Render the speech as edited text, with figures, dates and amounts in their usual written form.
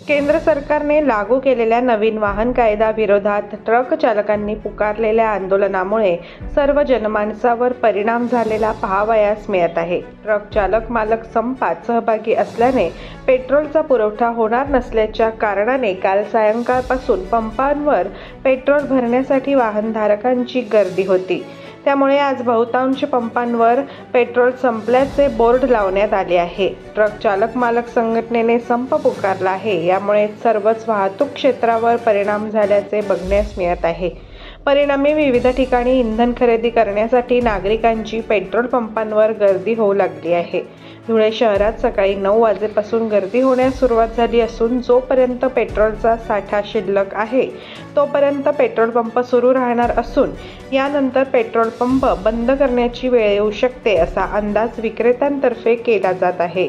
केंद्र सरकारने लागू केलेल्या नवीन वाहन कायदा विरोधात ट्रक चालकांनी पुकारलेल्या आंदोलनामुळे सर्व जनमानसावर परिणाम झालेला पाहावयास मिळत आहे। ट्रक चालक मालक संपात सहभागी असल्याने पेट्रोलचा पुरवठा होणार नसल्याच्या कारणाने काल सायंकाळपासून पंपांवर पेट्रोल भरण्यासाठी वाहनधारकांची गर्दी होती। त्यामुळे आज बहुतांश पंपांवर पेट्रोल संपल्याचे बोर्ड लावण्यात आले आहे। ट्रक चालक मालक संघटनेने संप पुकारला आहे। यामुळे सर्वच वाहतूक क्षेत्रावर परिणाम झाल्याचे बघण्यास मिळत आहे। परिणामी विविध ठिकाणी इंधन खरेदी करण्यासाठी नागरिकांची पेट्रोल पंपांवर गर्दी होऊ लागली आहे। धुळे शहरात सकाळी 9 वाजेपासून गर्दी होण्यास सुरुवात झाली असून जोपर्यंत पेट्रोलचा साठा शिल्लक आहे तोपर्यंत पेट्रोल पंप सुरू राहणार असून यानंतर पेट्रोल पंप बंद करण्याची वेळ येऊ शकते असा अंदाज विक्रेत्यांतर्फे केला जात आहे।